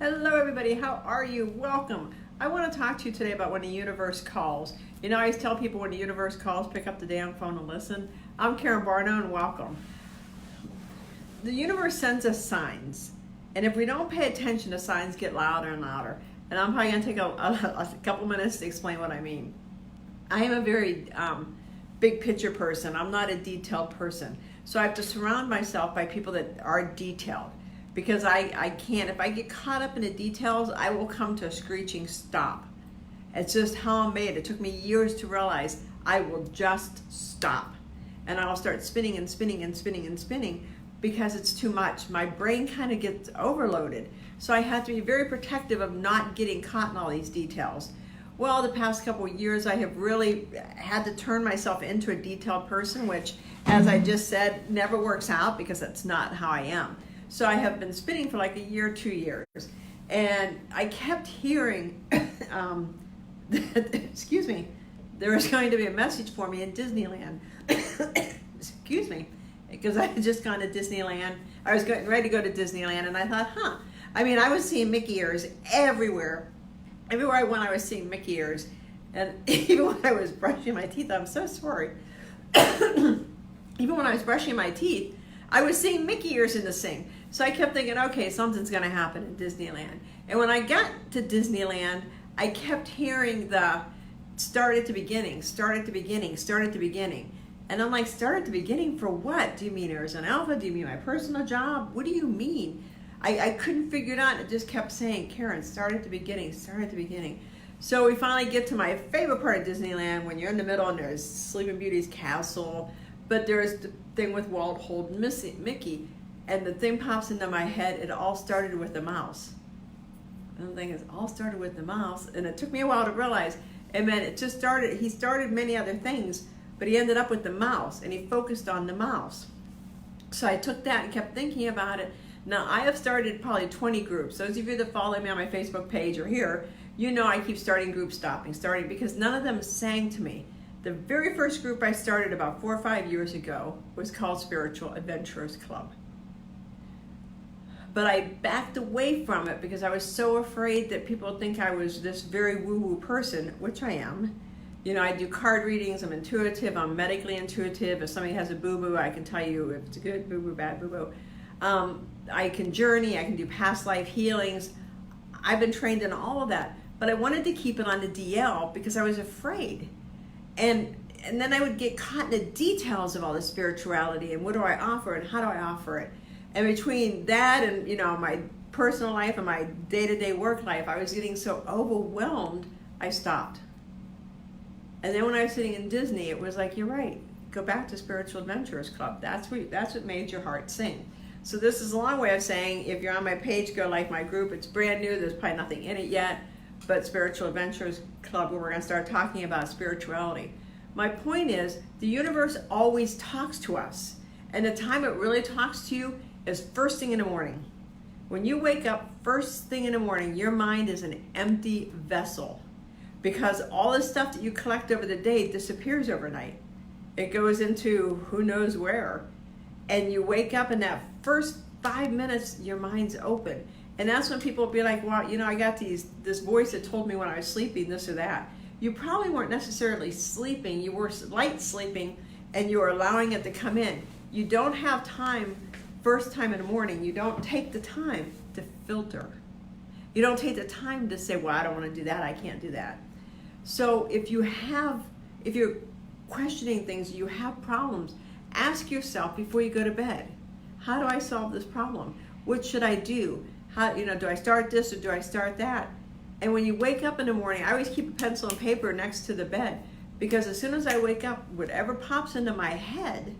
Hello everybody, how are you? Welcome. I want to talk to you today about when the universe calls. You know, I always tell people when the universe calls, pick up the damn phone and listen. I'm Karen Barno and welcome. The universe sends us signs, and if we don't pay attention, the signs get louder and louder. And I'm probably going to take a couple minutes to explain what I mean. I am a very big picture person. I'm not a detailed person. So I have to surround myself by people that are detailed. Because I can't, if I get caught up in the details, I will come to a screeching stop. It's just how I'm made. It took me years to realize I will just stop. And I'll start spinning and spinning and spinning and spinning because it's too much. My brain kind of gets overloaded. So I have to be very protective of not getting caught in all these details. Well, the past couple of years, I have really had to turn myself into a detailed person, which, as I just said, never works out because that's not how I am. So I have been spinning for like a year, 2 years. And I kept hearing, excuse me, there was going to be a message for me in Disneyland. Excuse me, because I had just gone to Disneyland. I was getting ready to go to Disneyland and I thought, I mean, I was seeing Mickey ears everywhere. Everywhere I went, I was seeing Mickey ears. And even when I was brushing my teeth, I'm so sorry. Even when I was brushing my teeth, I was seeing Mickey ears in the sink. So I kept thinking, okay, something's going to happen in Disneyland. And when I got to Disneyland, I kept hearing the start at the beginning, start at the beginning, start at the beginning. And I'm like, start at the beginning for what? Do you mean Arizona Alpha? Do you mean my personal job? What do you mean? I couldn't figure it out. It just kept saying, Karen, start at the beginning, start at the beginning. So we finally get to my favorite part of Disneyland when you're in the middle and there's Sleeping Beauty's castle, but there's the thing with Walt holding Mickey. And the thing pops into my head, it all started with the mouse. And the thing is, all started with the mouse. And it took me a while to realize, and then it just started, he started many other things, but he ended up with the mouse, and he focused on the mouse. So I took that and kept thinking about it. Now, I have started probably 20 groups. Those of you that follow me on my Facebook page or here, you know I keep starting groups, starting, because none of them sang to me. The very first group I started about 4 or 5 years ago was called Spiritual Adventurers Club. But I backed away from it because I was so afraid that people would think I was this very woo-woo person, which I am. You know, I do card readings, I'm intuitive, I'm medically intuitive. If somebody has a boo-boo, I can tell you if it's a good boo-boo, bad boo-boo. I can journey, I can do past life healings. I've been trained in all of that, but I wanted to keep it on the DL because I was afraid. And then I would get caught in the details of all the spirituality and what do I offer and how do I offer it. And between that and, you know, my personal life and my day-to-day work life, I was getting so overwhelmed, I stopped. And then when I was sitting in Disney, it was like, you're right, go back to Spiritual Adventurers Club. That's what made your heart sing. So this is a long way of saying, if you're on my page, go like my group. It's brand new, there's probably nothing in it yet, but Spiritual Adventurers Club, where we're gonna start talking about spirituality. My point is, the universe always talks to us. And the time it really talks to you is first thing in the morning. When you wake up first thing in the morning, your mind is an empty vessel because all the stuff that you collect over the day disappears overnight. It goes into who knows where. And you wake up in that first 5 minutes, your mind's open. And that's when people will be like, well, you know, I got this voice that told me when I was sleeping this or that. You probably weren't necessarily sleeping, you were light sleeping and you were allowing it to come in. You don't have time, first time in the morning, you don't take the time to filter. You don't take the time to say, well, I don't want to do that, I can't do that. So if you're questioning things, you have problems, ask yourself before you go to bed, how do I solve this problem? What should I do? How, you know, do I start this or do I start that? And when you wake up in the morning, I always keep a pencil and paper next to the bed because as soon as I wake up, whatever pops into my head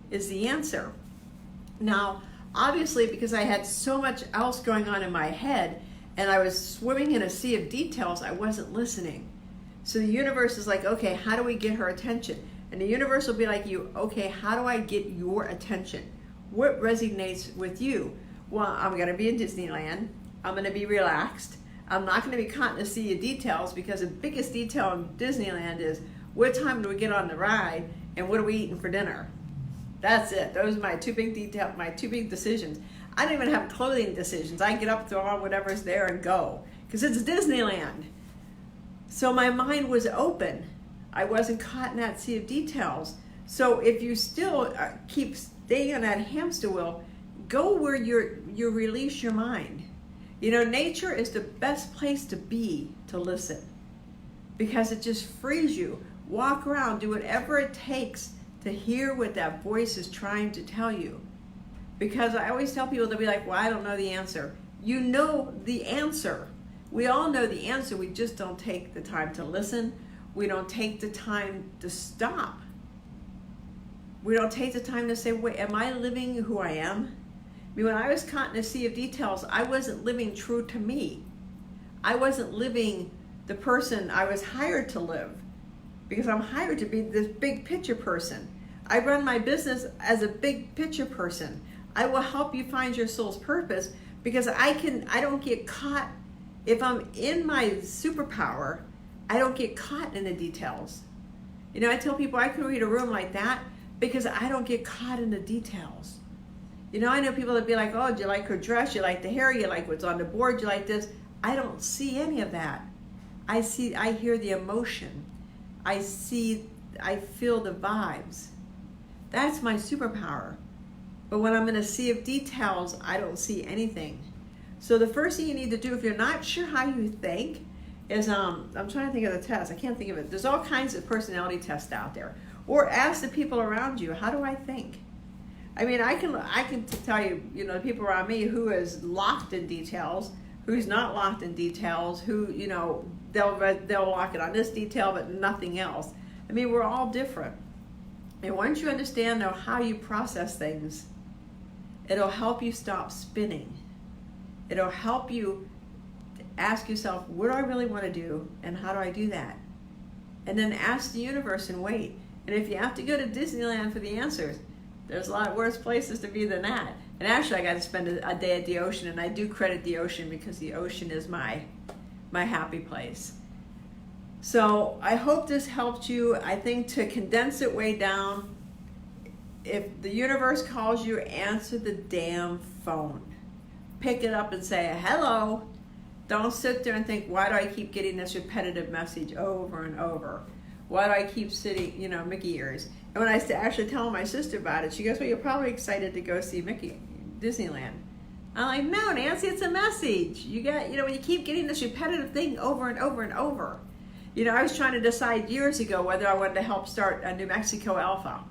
is the answer. Now, obviously, because I had so much else going on in my head and I was swimming in a sea of details, I wasn't listening. So the universe is like, okay, how do we get her attention? And the universe will be like you, okay, how do I get your attention? What resonates with you? Well, I'm gonna be in Disneyland. I'm gonna be relaxed. I'm not gonna be caught in a sea of details because the biggest detail in Disneyland is what time do we get on the ride and what are we eating for dinner? That's it. Those are my two big decisions. I don't even have clothing decisions. I get up, throw on whatever's there and go, because it's Disneyland. So my mind was open. I wasn't caught in that sea of details. So if you still keep staying on that hamster wheel, go where you release your mind. You know, nature is the best place to be, to listen, because it just frees you. Walk around, do whatever it takes to hear what that voice is trying to tell you. Because I always tell people, they'll be like, well, I don't know the answer. You know the answer. We all know the answer. We just don't take the time to listen. We don't take the time to stop. We don't take the time to say, wait, am I living who I am? I mean, when I was caught in a sea of details, I wasn't living true to me. I wasn't living the person I was hired to live, because I'm hired to be this big picture person. I run my business as a big picture person. I will help you find your soul's purpose, because I don't get caught. If I'm in my superpower, I don't get caught in the details. You know, I tell people I can read a room like that because I don't get caught in the details. You know, I know people that be like, oh, do you like her dress? You like the hair? You like what's on the board? You like this? I don't see any of that. I hear the emotion. I feel the vibes. That's my superpower. But when I'm in a sea of details, I don't see anything. So the first thing you need to do, if you're not sure how you think, is, I'm trying to think of the test. I can't think of it. There's all kinds of personality tests out there. Or ask the people around you, how do I think? I mean, I can tell you, you know, the people around me who is locked in details, who's not locked in details, who, you know, they'll lock it on this detail but nothing else. I mean, we're all different. And once you understand, though, how you process things, it'll help you stop spinning. It'll help you ask yourself, what do I really want to do, and how do I do that? And then ask the universe and wait. And if you have to go to Disneyland for the answers, there's a lot worse places to be than that. And actually, I got to spend a day at the ocean, and I do credit the ocean because the ocean is my happy place. So I hope this helped you. I think to condense it way down, if the universe calls you, answer the damn phone. Pick it up and say, hello. Don't sit there and think, why do I keep getting this repetitive message over and over? Why do I keep sitting, you know, Mickey ears? And when I actually tell my sister about it, she goes, well, you're probably excited to go see Disneyland. I'm like, no, Nancy, it's a message. You know, when you keep getting this repetitive thing over and over and over. You know, I was trying to decide years ago whether I wanted to help start a New Mexico Alpha.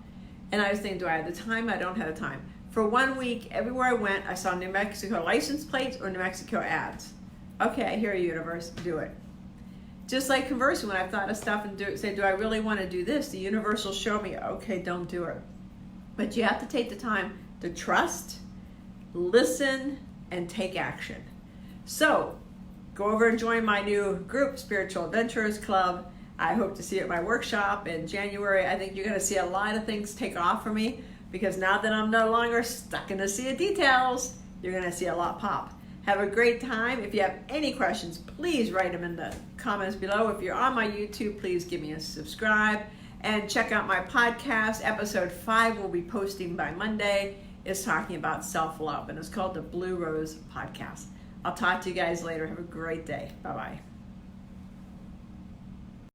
And I was thinking, do I have the time? I don't have the time. For 1 week, everywhere I went, I saw New Mexico license plates or New Mexico ads. Okay, I hear you, universe, do it. Just like conversing, when I've thought of stuff and say, do I really want to do this? The universe will show me, okay, don't do it. But you have to take the time to trust, listen, and take action. So, go over and join my new group, Spiritual Adventurers Club. I hope to see you at my workshop in January. I think you're going to see a lot of things take off for me, because now that I'm no longer stuck in the sea of details, you're going to see a lot pop. Have a great time. If you have any questions, please write them in the comments below. If you're on my YouTube, please give me a subscribe. And check out my podcast. Episode 5 will be posting by Monday. It's talking about self-love, and it's called the Blue Rose Podcast. I'll talk to you guys later. Have a great day. Bye-bye.